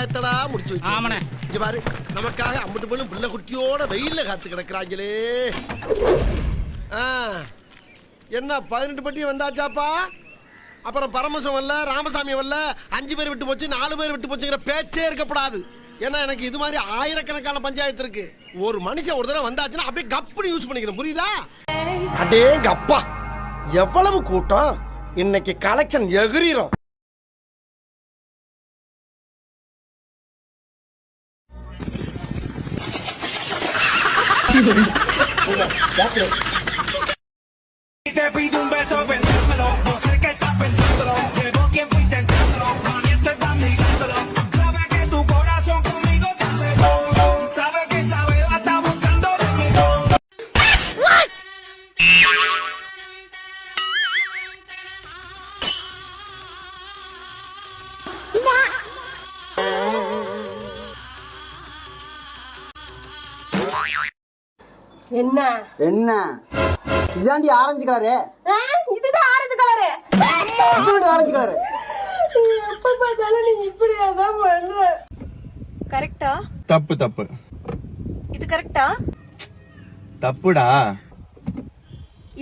என்னத்தடா முடிச்சு வைக்க. ஆமாண்ணே. இங்க பாரு, நமக்காக அம்பட்டு பொண்ணு பிள்ளை குட்டியோட வெயில்ல காத்து கிடக்குறாங்களே. என்ன 18 பட்டி வந்தாச்சாப்பா? அப்புறம் பரமசம் வரல, ராமசாமி வரல, 5 பேர் விட்டு போச்சு, 4 பேர் விட்டு போச்சுங்கிற பேச்சே இருக்கப்படாது. ஏன்னா எனக்கு இது மாதிரி ஆயிரக்கணக்கான பஞ்சாயத்து இருக்கு. ஒரு மனுஷன் ஒரு தடவை வந்தாச்சுன்னா அப்படியே கப்புனு யூஸ் பண்ணிக்கணும், புரியுதா? அடே கப்பா, எவ்வளவு கூட்டம்! இன்னைக்கு collection எகிரிரும். Te pido un beso, pensármelo. No sé qué estás pensándolo. Llevo tiempo intentándolo. Mami, estoy dándolo. Sabe que tu corazón conmigo te hace todo. Sabe que sabe, la está buscando de mi todo. என்ன என்ன இதாண்டி orange colour? இதுதான் orange colour. இது orange colour. எப்ப பார்த்தாலும் நீ இப்படியாதான் பண்ற. கரெக்டா? தப்பு தப்பு. இது கரெக்டா? தப்புடா.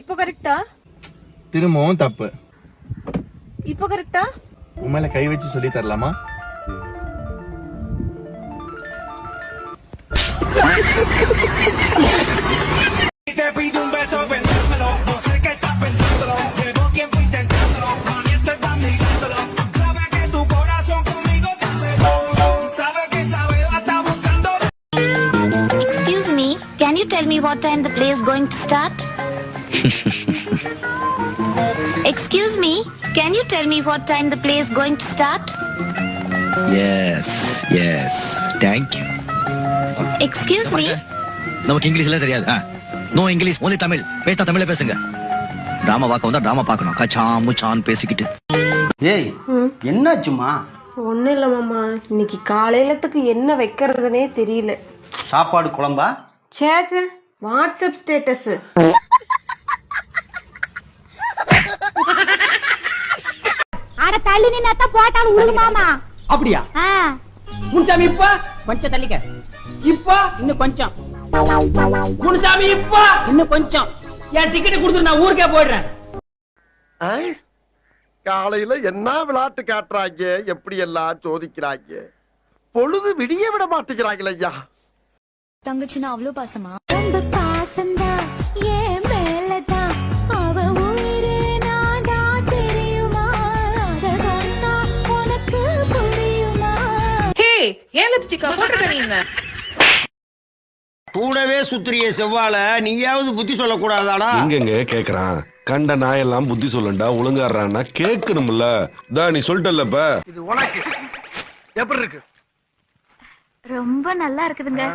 இப்போ கரெக்டா? திரும்பவும் தப்பு. இப்போ கரெக்டா? உன் மேல கை வச்சு சொல்லி தரலாமா? Te pido un beso, pensármelo. No sé qué estás pensándolo. Llevo tiempo intentándolo. Mami, estoy dándolo. Sabe que tu corazón conmigo te hace todo. Sabe que sabe, la está buscando. Excuse me, can you tell me what time the play is going to start? Excuse me, can you tell me what time the play is going to start? Yes, thank you. Excuse me. நமக்கு இங்கிலீஷ்ல தெரியாது. No English, only Tamil. பேசினா தமிழ்ல பேசுங்க. Drama பார்க்க வந்தா drama பார்க்கணும். கச்சான் முச்சான் பேசிக்கிட்டு. ஏய், என்னாச்சுமா? ஒண்ணும் இல்ல மாமா, இன்னைக்கு காலையிலத்துக்கு என்ன வைக்கிறதுனே தெரியல. சாப்பாடு குழம்பா? சேச்சே, வாட்ஸ்அப் ஸ்டேட்டஸ். அட தள்ளி நின்னாத்த போட்டாலும் உழுகு மாமா. அப்படியா? முன்சாமி இப்ப கொஞ்சம் தள்ளிக்க. இப்ப இன்னும் கொஞ்சம். முன்சாமி இப்ப இன்னும் கொஞ்சம். என் டிக்கெட் கொடுத்து நான் ஊருக்கே போயிடுறேன். காலையில என்ன விளையாட்டு காட்டுறாங்க, எப்படி எல்லாம் சோதிக்கிறாங்க. பொழுது விடிய விட மாட்டேங்கிறாங்களே ஐயா. தங்கச்சினா அவ்வளவு பாசமா? ரொம்ப பாசந்தா ஏன் மேலதான் அவ உயிரே நாதா தெரியுமா? அத சொன்னா உனக்கு புரியுமா? ஹே, ஏன் லிப்ஸ்டிக்கா போட்டுருக்க நீங்க? கூடவே சுத்திரிய செவ்வாழ நீயாவது புத்தி சொல்லக்கூடாதாடா? எங்கெங்க கேக்குறான்? கண்ட நாயெல்லாம் புத்தி சொல்லண்டா, ஒழுங்காடுறான்னா கேட்கணும்ல. நீ சொல்லிட்டல்லப்ப. இது உனக்கு எப்படி இருக்கு? ரொம்ப நல்லா இருக்குதுங்க.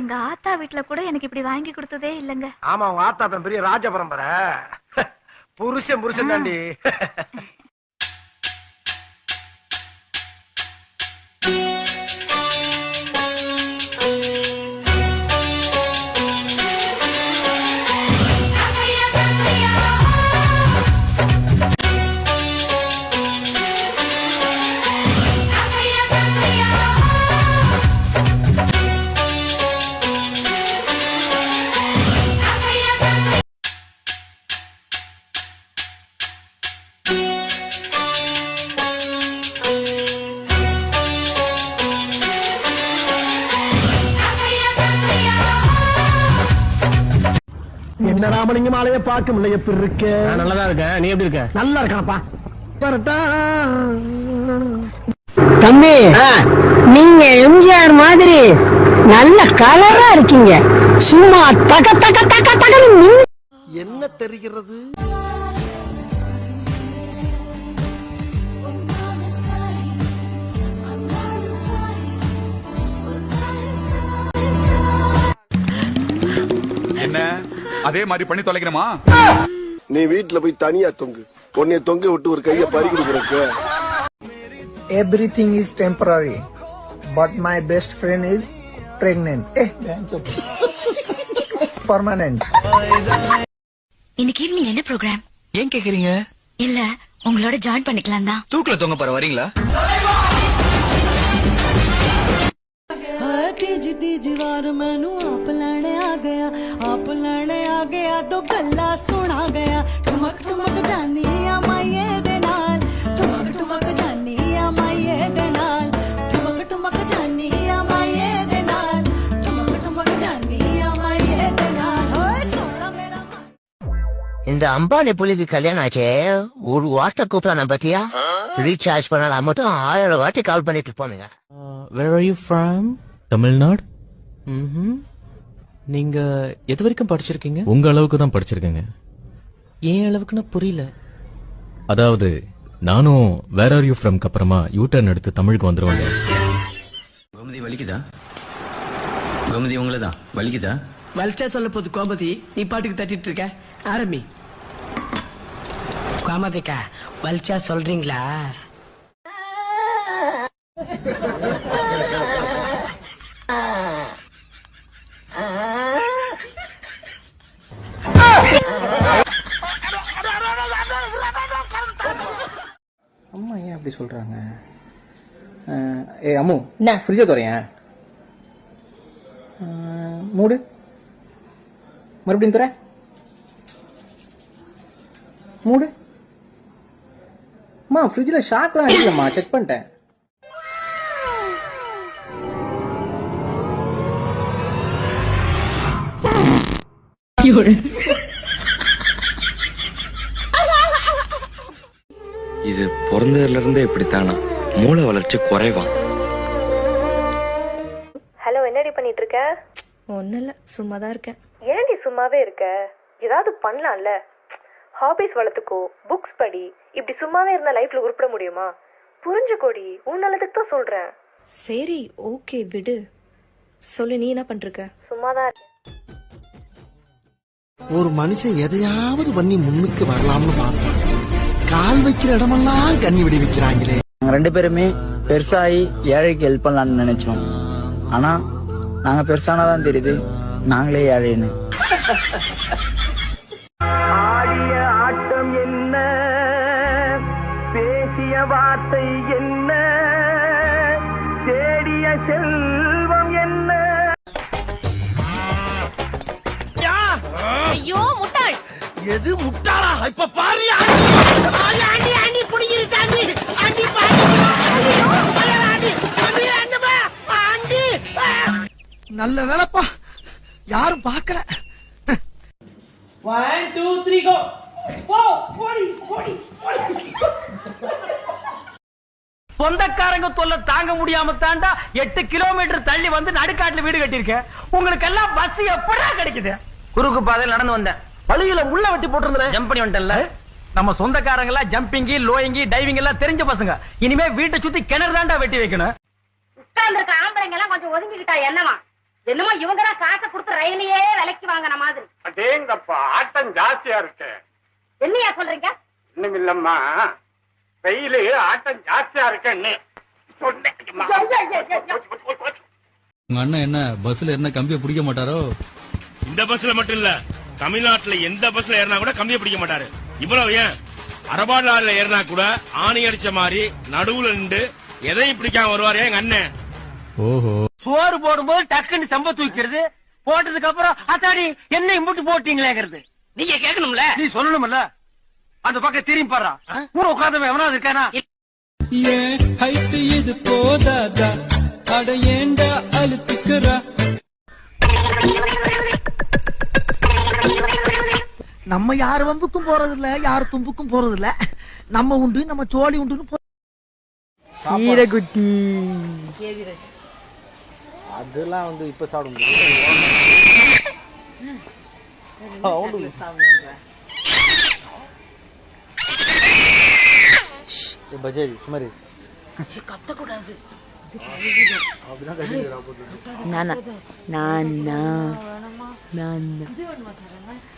எங்க ஆத்தா வீட்ல கூட எனக்கு இப்படி வாங்கி கொடுத்ததே இல்லங்க. ஆமா, உங்க ஆத்தா பெரிய ராஜ பரம்பரை. புருஷன் தாண்டி. என்ன ராமலிங்கம் ஆலைய பார்க்க முடியல, எப்படி இருக்க? நல்லதா இருக்க. நீ எப்படி இருக்க? நல்லா இருக்கானப்பா. தம்பி, நீங்க எம்ஜிஆர் மாதிரி நல்ல கலரா இருக்கீங்க. சும்மா தக தக தக தகன்னு என்ன தெரிகிறது? என்ன அதே மாதிரி பண்ணி தொலைக்கணுமா? நீ வீட்டுல போய் தனியா தொங்கு. உன்னைய தொங்க விட்டு ஒரு கைய பறி கொடுக்கறக்கு. Everything is temporary, but my best friend is pregnant. Permanent. இன்னைக்கு ஈவினிங் என்ன ப்ரோக்ராம்? ஏன் கேக்குறீங்க? இல்ல, உங்களோட ஜாயின் பண்ணிக்கலாம் தான். தூக்குல தொங்க போற வரீங்களா? तीजी तीजी वार मैनू आप लैने आ गया तो गल्ला सुना गया ठुमक ठुमक जानी आ माइये दे नाल ठुमक ठुमक जानी आ माइये दे नाल ठुमक ठुमक जानी आ माइये दे नाल ठुमक ठुमक जानी आ माइये दे नाल होए सोना मेरा இந்த அம்பானி புலிக்கு கல்யாணம் ஆச்சே ஒரு வாட்டை கூப்பிடலாம் பத்தியா ரீசார்ஜ் பண்ணலாம் மட்டும் 1000 வாட்டி கால் பண்ணிட்டு போனுங்க. Where are you from? Tamil Nadu. நீங்க எது வரைக்கும் படிச்சிருக்கீங்க? உங்க அளவுக்கு தான் படிச்சிருக்கேங்க. ஏன் அளவுக்குன்னு புரியல. அதாவது நானும் Where are you from அப்புறமா யூ டர்ன் எடுத்து தமிழுக்கு வந்துருவாங்க. கோமதி வலிக்குதா? கோமதி உங்களதான் வலிக்குதா? வலிச்சா சொல்ல போது கோமதி, நீ பாட்டுக்கு தட்டிட்டு இருக்க. ஆரம்பி. கோமதிக்கா வலிச்சா சொல்றீங்களா? அம்மா ஏன் அப்படி சொல்றாங்க? ஏ அம்மு என்ன ஃப்ரிட்ஜை துறையன் மூடு மறுபடியும் துறை மூடு. அம்மா ஃப்ரிட்ஜில் ஷாக்லாம் அடிக்கலம்மா, செக் பண்ணிட்டேன். இது பிறந்ததுல இருந்தே இப்படித்தானா? மூளை வளர்ச்சி குறைவா? ஹலோ, என்னடி பண்ணிட்டு இருக்க? ஒன்னும் இல்ல, சும்மா தான் இருக்கேன். ஏன்டி சும்மாவே இருக்க? ஏதாவது பண்ணலாம்ல. ஹாபிஸ் வளர்த்துக்கோ, புக்ஸ் படி. இப்படி சும்மாவே இருந்தா லைஃப்ல உருப்பட முடியுமா? புரிஞ்சுக்கோடி, உன் நல்லதுக்கு தான் சொல்றேன். சரி, ஓகே, விடு. சொல்லு, நீ என்ன பண்ற? சும்மாதான் இருக்கேன். ஒரு மனுஷன் எதையாவது பண்ணி முன்னுக்கு வரலாம்னு பார்த்தான். கால் வைக்கிற இடமெல்லாம் கண்ணி விடி வைக்கிறாங்களே. நாங்க 2 பேருமே பெருசாகி ஏழைக்கு ஹெல்ப் பண்ணலாம்னு நினைச்சோம். ஆனா நாங்க பெருசானதான் தெரியுது நாங்களே ஏழைன்னு. ஆடிய ஆட்டம் என்ன, பேசிய வார்த்தை என்ன, தேடிய செல்வம் என்ன. ஐயோ முட்டாள்! எது முட்டாளா? இப்ப பாரு. நல்ல வேலைப்பா, யாரும் பார்க்கல. 1 2 3 கோ. போடி. சொந்தக்காரங்க தொல்லை தாங்க முடியாம தாண்டா 8 கிலோமீட்டர் தள்ளி வந்து நடுக்காட்டுல வீடு கட்டியிருக்க. உங்களுக்கு எல்லாம் பஸ் எப்படா கிடைக்குது? குறுக்கு பாதையில் நடந்து வந்தேன். வழியில உள்ள வெட்டி போட்டிருந்தேன், ஜம்ப் பண்ணி வந்துட்டேன்ல. நம்ம சொந்தக்காரங்க எல்லாம் ஜம்பிங்கி, லோயிங்கி, டைவிங் எல்லாம் தெரிஞ்ச பசங்க. இனிமே வீட்டை சுத்தி கிணறு தாண்டா வெட்டி வைக்கணும். உட்கார்ந்திருக்க ஆம்பளைங்க எல்லாம் கொஞ்சம் ஒதுங்கிக்கிட்டா என்னமா? என்னமோ இவங்க தான் காசை கொடுத்து ரயிலையே விலைக்கு வாங்கின மாதிரி. அடேங்கப்பா, ஆட்டம் ஜாஸ்தியா இருக்கு. என்னையா சொல்றீங்க? இன்னும் இல்லம்மா, வெயிலு ஆட்டம் ஜாஸ்தியா இருக்குன்னு சொன்னேன். உங்க அண்ணன் என்ன பஸ்ல என்ன கம்பியை பிடிக்க மாட்டாரோ? இந்த பஸ்ல மட்டும் இல்ல, தமிழ்நாட்டுல எந்த பஸ்ல ஏறினா கூட கம்பியை பிடிக்க மாட்டாரு. இவ்வளவு ஏன், அரபாடு லாரில ஏறினா கூட ஆணி அடிச்ச மாதிரி நடுவுல நின்று எதையும் பிடிக்காம வருவாரு எங்க அண்ணன். ஓஹோ. சோறு போடும்போது டக்குன்னு செம்ப தூக்கிறது, போட்டதுக்கு அப்புறம் அத்தாடி என்ன இம்புட்டு போட்டீங்களேங்கிறது. நீங்க கேட்கணும்ல, நீ சொல்லணும்ல. அந்த பக்கம் திரும்பி பாடுறா, கூட உட்கார்ந்து எவனாவது இருக்கானா? இது போதாதா, அட ஏண்டா அழுத்துக்கிறா. நம்ம யாரு வம்புக்கும் போறது இல்ல, யாரு தும்புக்கும் போறது இல்ல. நம்ம உண்டு, நம்ம சோழி உண்டு. சீரகுட்டி அதெல்லாம் வந்து இப்ப சாப்பிட முடியாது. பஜாரி சுமாரி கத்தக்கூடாது.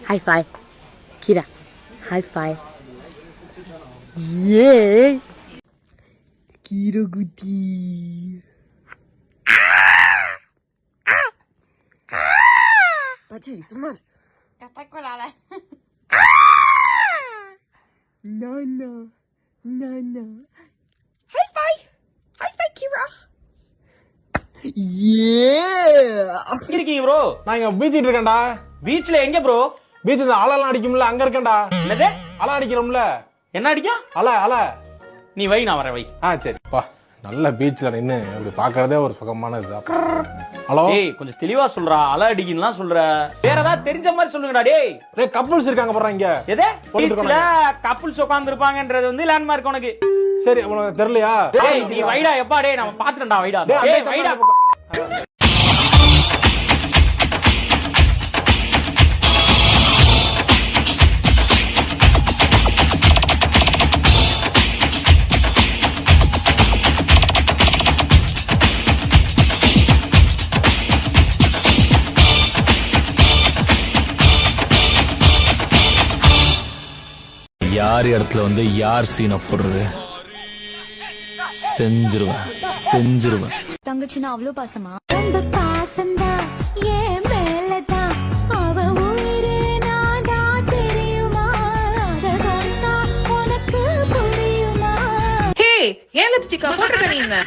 High five. Kira. High five. Yes. Kira Guti. Bajai, semar. கத்தக்கூடாது. Nana. High five. High five, Kira. இருக்கீங்க ப்ரோ? நான் இங்க பீச்சிட்டு இருக்கேன்டா. பீச்ல எங்க ப்ரோ? பீச் இந்த அலைலாம் அடிக்கும்ல, அங்க இருக்கேன்டா. என்னது அலை அடிக்கிறோம்ல? என்ன அடிக்கும்? அலை. நீ வை, நான் வரேன், வை. சரி பா. நல்ல பீச்ல நின்னு அப்படி பாக்குறதே ஒரு சுகமான இதுதான். ஹலோ, ஏய் கொஞ்சம் தெளிவா சொல்றா. அலை அடிக்கலாம் சொல்ற, வேற ஏதாவது தெரிஞ்ச மாதிரி சொல்லுங்கடா. டேய் கப்புள்ஸ் இருக்காங்க போறாங்க இங்க. எது பீச்ல கப்புள்ஸ் உட்கார்ந்து இருப்பாங்கன்றது வந்து லேண்ட்மார்க் உனக்கு. சரி, உனக்கு தெரியலையா? டேய் நீ வைடா. எப்பா டேய் நம்ம பாத்துட்டோம்டா, வைடா. டேய் வைடா. யார் இடத்துல வந்து யார் சீனை போடுறது செஞ்சிருவேன். தங்கச்சினா அவ்வளவு பாசமா? ரொம்ப பாசந்தா ஏன் மேலதான் அவ உயிரே நாதா தெரியுமா? அத சொன்னா உனக்கு புரியுமா? ஹே, ஏன் லிப்ஸ்டிக்கா போட்டுருக்க நீங்க?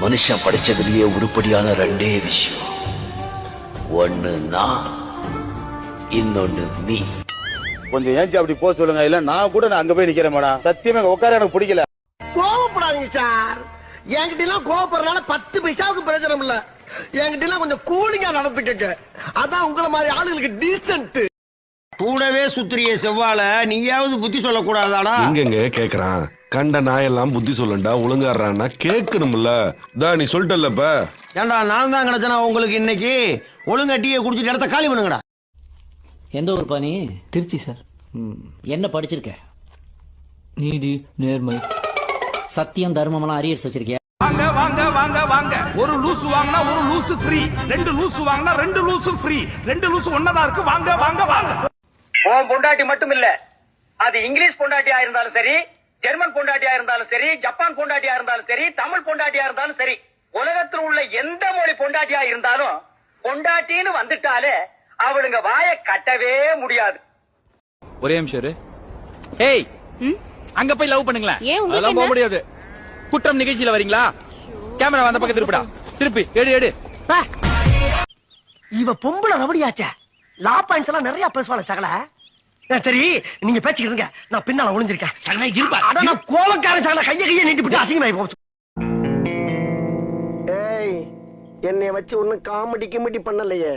மனுஷன் படிச்சதுலயே உருப்படியான ரெண்டே விஷயம், ஒண்ணு நான், இன்னொன்னு நீ. கொஞ்சம் ஏஞ்சி அப்படி போக சொல்லுங்க, இல்ல நான் கூட அங்க போய் நிக்கிறேன் மேடம். சத்தியமா உட்கார எனக்கு பிடிக்கல. கோவப்படாதீங்க சார். என்கிட்ட எல்லாம் கோவப்படுறதுனால 10 பைசாவுக்கு பிரயோஜனம் இல்ல. என்கிட்ட எல்லாம் கொஞ்சம் கூலிங்கா நடந்துக்கங்க. அதான் உங்களை மாதிரி ஆளுங்களுக்கு டீசன்ட். கூடவே சுத்திரிய செவ்வாழ நீயாவது புத்தி சொல்லக்கூடாதாடா? எங்கெங்க கேக்குறான்? கண்ட நாயெல்லாம் புத்தி சொல்லண்டா, ஒழுங்காடுறான்னா கேட்கணும்ல. நீ சொல்லிட்டல்லப்ப. ஏண்டா நான் தான் கிடைச்சனா உங்களுக்கு இன்னைக்கு? ஒழுங்கா டீயை குடிச்சிட்டு இடத்த காலி பண்ணுங்கடா. எந்த ஊர் பாணி? திருச்சி சார். என்ன படிச்சிருக்க? நீதி, நேர்மை, சத்தியம், தர்மம்லாம் அரியர்ஸ் வச்சிருக்கியா? வாங்க வாங்க வாங்க வாங்க. ஒரு லூசு வாங்கினா ஒரு லூசு ஃப்ரீ, 2 லூசு வாங்கினா 2 லூசு ஃப்ரீ, 2 லூசு ஒன்னதா இருக்கு. வாங்க வாங்க வாங்க. உன் பொண்டாட்டி மட்டும் இல்ல, அது இங்கிலீஷ் பொண்டாட்டியா இருந்தாலும் சரி, ஜெர்மன் பொண்டாட்டியா இருந்தாலும் சரி, ஜப்பான் பொண்டாட்டியா இருந்தாலும் சரி, தமிழ் பொண்டாட்டியா இருந்தாலும் சரி, உலகத்தில் உள்ள எந்த மொழி பொண்டாட்டியா இருந்தாலும் பொண்டாட்டின்னு வந்துட்டாலே அவளுங்க வாய கட்டவே முடியாது. ஒரே நிமிஷம். ஏய், அங்க போய் லவ் பண்ணுங்களேன். அதெல்லாம் போக முடியாது. குற்றம் நிகழ்ச்சியில வரீங்களா? கேமரா வந்த பக்கம் திருப்பிடா. திருப்பி எடு. இவ பொம்பளை ரபடியாச்சே. லா பாயிண்ட்ஸ் எல்லாம் நிறைய பேசுவாங்க சகல. சரி நீங்க பேசிக்கிட்டு இருங்க, நான் பின்னால ஒளிஞ்சிருக்கேன். சகல இருப்பா. அட நான் கோவக்கார சகல கையை நீட்டி விட்டு அசிங்கமாயி போச்சு. ஏய், என்னைய வச்சு ஒண்ணும் காமெடி கிமெடி பண்ணலையே.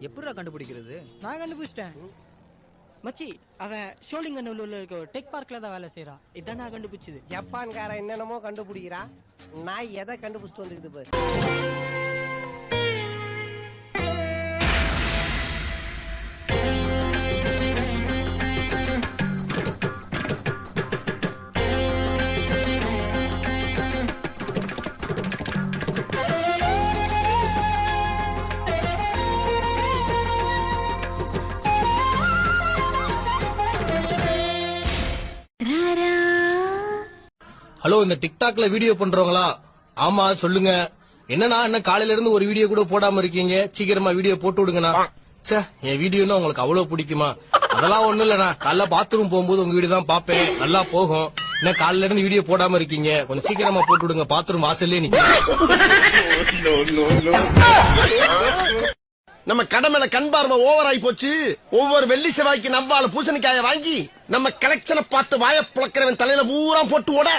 எப்படிடா கண்டுபிடிக்கிறது? நான் கண்டுபிடிச்சிட்டேன் மச்சி. அவன் ஷோலிங்கநல்லூர்ல இருக்க டெக் பார்க்ல தான் வேலை செய்யறான். இதான் நான் கண்டுபிடிச்சது. ஜப்பான்காரன் என்னென்னமோ கண்டுபிடிக்கிறா, நான் எதை கண்டுபிடிச்சிட்டு வந்துக்குது பாரு. ஹலோ, இந்த டிக்டாக்ல வீடியோ பண்றவங்களா? ஆமா சொல்லுங்க. என்னன்னா என்ன காலையில இருந்து ஒரு வீடியோ கூட போடாம இருக்கீங்க? சீக்கிரமா வீடியோ போட்டு விடுங்கண்ணா. என் வீடியோன்னா உங்களுக்கு அவ்வளவு பிடிக்குமா? அதெல்லாம் ஒண்ணும் இல்லண்ணா, காலைல பாத்ரூம் போகும்போது உங்க வீடியோ தான் பாப்பேன், நல்லா போகும். என்ன காலையில இருந்து வீடியோ போடாம இருக்கீங்க? கொஞ்சம் சீக்கிரமா போட்டு விடுங்க, பாத்ரூம் வாசல்லே நிக்க. நம்ம கடமையில கண் பார்வை ஓவர் ஆகி போச்சு. ஒவ்வொரு வெள்ளி செவ்வாய்க்கு நவ்வால பூசணிக்காய வாங்கி நம்ம கலெக்ஷனை பார்த்து வாய புழக்கிறவன் தலையில பூரா போட்டு ஓட